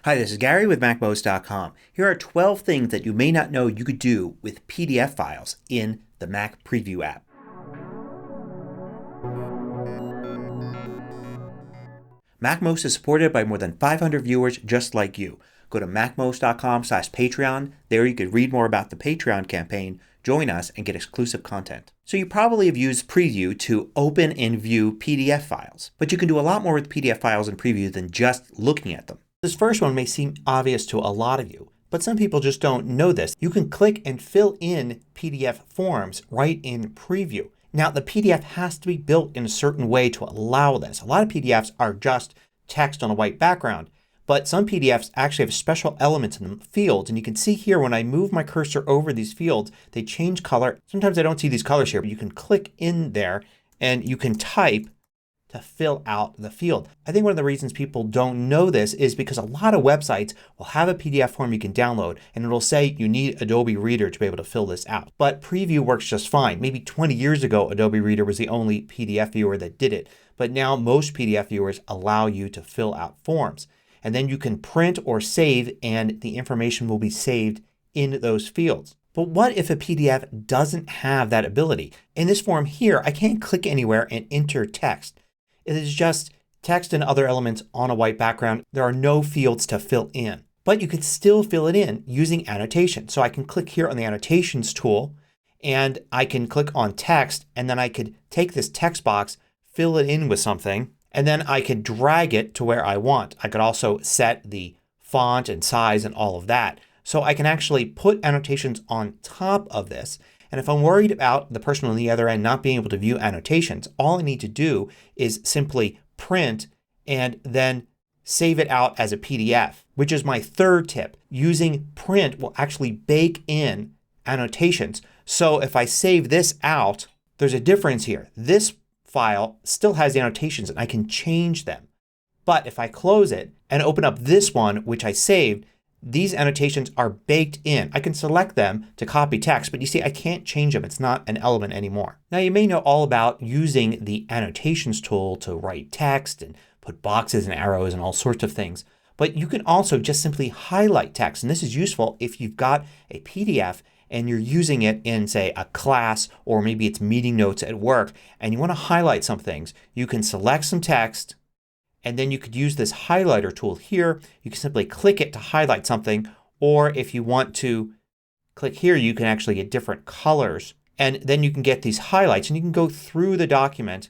Hi, this is Gary with MacMost.com. Here are 12 things that you may not know you could do with PDF files in the Mac Preview app. MacMost is supported by more than 500 viewers just like you. Go to MacMost.com/Patreon. There you could read more about the Patreon campaign, join us, and get exclusive content. So you probably have used Preview to open and view PDF files. But you can do a lot more with PDF files in Preview than just looking at them. This first one may seem obvious to a lot of you, but some people just don't know this. You can click and fill in PDF forms right in Preview. Now the PDF has to be built in a certain way to allow this. A lot of PDFs are just text on a white background, but some PDFs actually have special elements in them, fields, and you can see here when I move my cursor over these fields they change color. Sometimes I don't see these colors here, but you can click in there and you can type to fill out the field. I think one of the reasons people don't know this is because a lot of websites will have a PDF form you can download and it'll say you need Adobe Reader to be able to fill this out. But Preview works just fine. Maybe 20 years ago Adobe Reader was the only PDF viewer that did it. But now most PDF viewers allow you to fill out forms. And then you can print or save and the information will be saved in those fields. But what if a PDF doesn't have that ability? In this form here I can't click anywhere and enter text. It is just text and other elements on a white background. There are no fields to fill in. But you could still fill it in using annotations. So I can click here on the annotations tool and I can click on text and then I could take this text box, fill it in with something, and then I could drag it to where I want. I could also set the font and size and all of that. So I can actually put annotations on top of this. And if I'm worried about the person on the other end not being able to view annotations, all I need to do is simply print and then save it out as a PDF, which is my third tip. Using print will actually bake in annotations. So if I save this out, there's a difference here. This file still has the annotations and I can change them. But if I close it and open up this one which I saved, these annotations are baked in. I can select them to copy text, but you see I can't change them. It's not an element anymore. Now you may know all about using the annotations tool to write text and put boxes and arrows and all sorts of things. But you can also just simply highlight text. And this is useful if you've got a PDF and you're using it in, say, a class or maybe it's meeting notes at work and you want to highlight some things. You can select some text and then you could use this highlighter tool here. You can simply click it to highlight something, or if you want to click here you can actually get different colors and then you can get these highlights and you can go through the document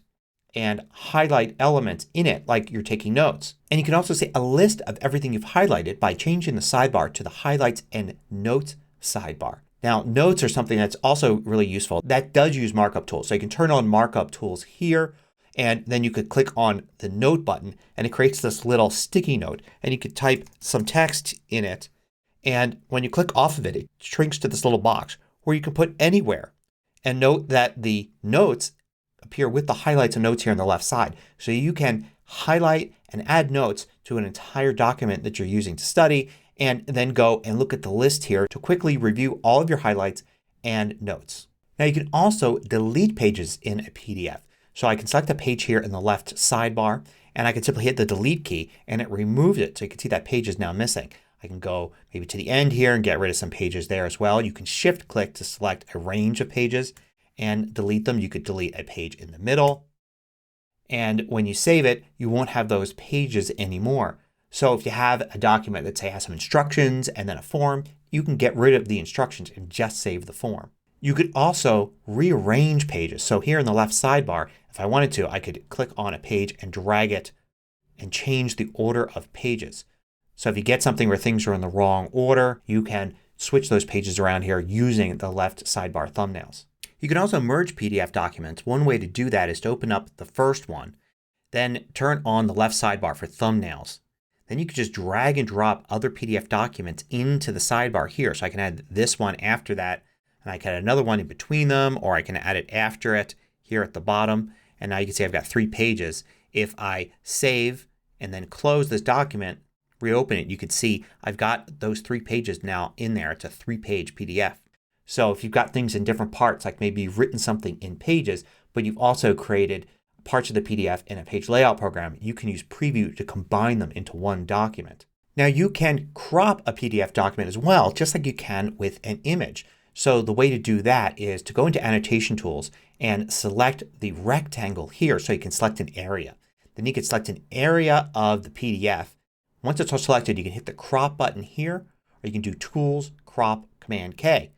and highlight elements in it like you're taking notes. And you can also see a list of everything you've highlighted by changing the sidebar to the Highlights and Notes sidebar. Now notes are something that's also really useful. That does use markup tools. So you can turn on markup tools here and then you could click on the note button and it creates this little sticky note and you could type some text in it and when you click off of it it shrinks to this little box where you can put anywhere. And note that the notes appear with the highlights and notes here on the left side. So you can highlight and add notes to an entire document that you're using to study and then go and look at the list here to quickly review all of your highlights and notes. Now you can also delete pages in a PDF. So I can select a page here in the left sidebar and I can simply hit the delete key and it removes it. So you can see that page is now missing. I can go maybe to the end here and get rid of some pages there as well. You can shift click to select a range of pages and delete them. You could delete a page in the middle. And when you save it you won't have those pages anymore. So if you have a document that say has some instructions and then a form, you can get rid of the instructions and just save the form. You could also rearrange pages. So here in the left sidebar if I wanted to I could click on a page and drag it and change the order of pages. So if you get something where things are in the wrong order you can switch those pages around here using the left sidebar thumbnails. You can also merge PDF documents. One way to do that is to open up the first one, then turn on the left sidebar for thumbnails. Then you can just drag and drop other PDF documents into the sidebar here. So I can add this one after that and I can add another one in between them or I can add it after it here at the bottom. And now you can see I've got 3 pages. If I save and then close this document, reopen it, you can see I've got those 3 pages now in there. It's a 3-page PDF. So if you've got things in different parts like maybe you've written something in Pages but you've also created parts of the PDF in a page layout program, you can use Preview to combine them into one document. Now you can crop a PDF document as well, just like you can with an image. So the way to do that is to go into Annotation Tools and select the rectangle here so you can select an area. Then you can select an area of the PDF. Once it's all selected you can hit the crop button here, or you can do Tools, Crop, Command K.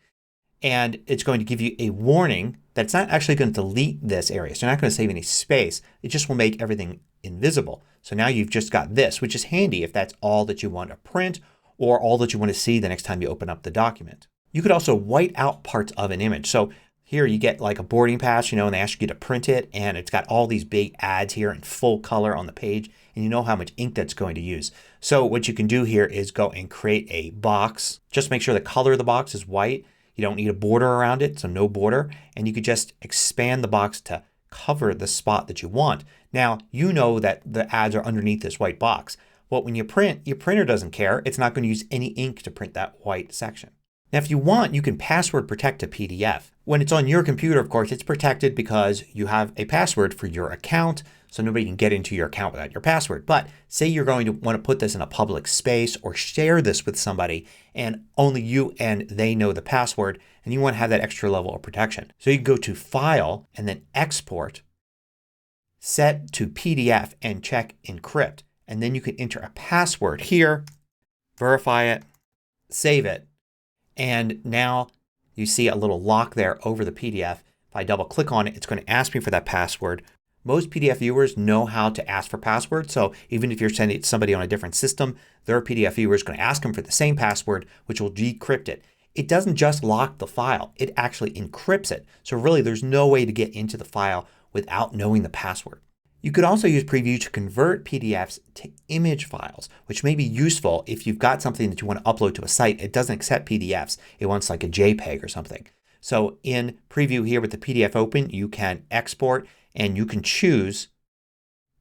And it's going to give you a warning that it's not actually going to delete this area. So you're not going to save any space. It just will make everything invisible. So now you've just got this, which is handy if that's all that you want to print or all that you want to see the next time you open up the document. You could also white out parts of an image. So here you get like a boarding pass, and they ask you to print it, and it's got all these big ads here in full color on the page, and you know how much ink that's going to use. So what you can do here is go and create a box. Just make sure the color of the box is white. You don't need a border around it, so no border. And you could just expand the box to cover the spot that you want. Now you know that the ads are underneath this white box. But when you print, your printer doesn't care. It's not going to use any ink to print that white section. Now if you want, you can password protect a PDF. When it's on your computer, of course, it's protected because you have a password for your account, so nobody can get into your account without your password. But say you're going to want to put this in a public space or share this with somebody and only you and they know the password, and you want to have that extra level of protection. So you can go to File and then Export, Set to PDF and check Encrypt. And then you can enter a password here, verify it, save it, and now you see a little lock there over the PDF. If I double click on it, it's going to ask me for that password. Most PDF viewers know how to ask for passwords, so even if you're sending it to somebody on a different system, their PDF viewer is going to ask them for the same password, which will decrypt it. It doesn't just lock the file, it actually encrypts it. So really there's no way to get into the file without knowing the password. You could also use Preview to convert PDFs to image files, which may be useful if you've got something that you want to upload to a site. It doesn't accept PDFs. It wants like a JPEG or something. So in Preview here with the PDF open, you can export and you can choose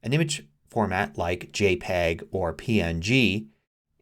an image format like JPEG or PNG.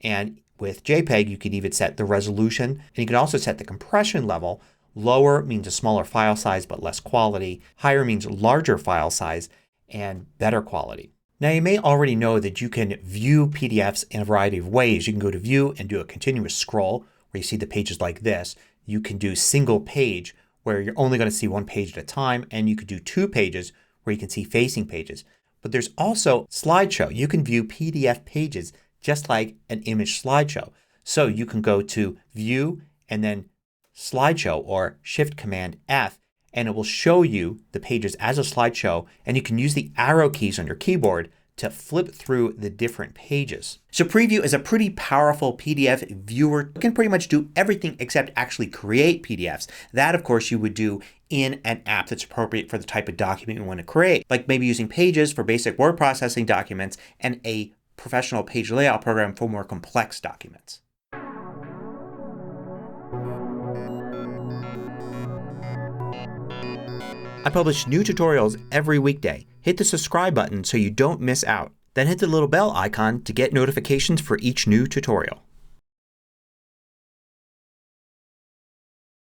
And with JPEG you can even set the resolution, and you can also set the compression level. Lower means a smaller file size but less quality. Higher means larger file size and better quality. Now you may already know that you can view PDFs in a variety of ways. You can go to View and do a continuous scroll where you see the pages like this. You can do single page where you're only going to see one page at a time, and you could do 2 pages where you can see facing pages. But there's also slideshow. You can view PDF pages just like an image slideshow. So you can go to View and then Slideshow or Shift Command F, and it will show you the pages as a slideshow, and you can use the arrow keys on your keyboard to flip through the different pages. So Preview is a pretty powerful PDF viewer. It can pretty much do everything except actually create PDFs. That of course you would do in an app that's appropriate for the type of document you want to create. Like maybe using Pages for basic word processing documents and a professional page layout program for more complex documents. I publish new tutorials every weekday. Hit the subscribe button so you don't miss out. Then hit the little bell icon to get notifications for each new tutorial.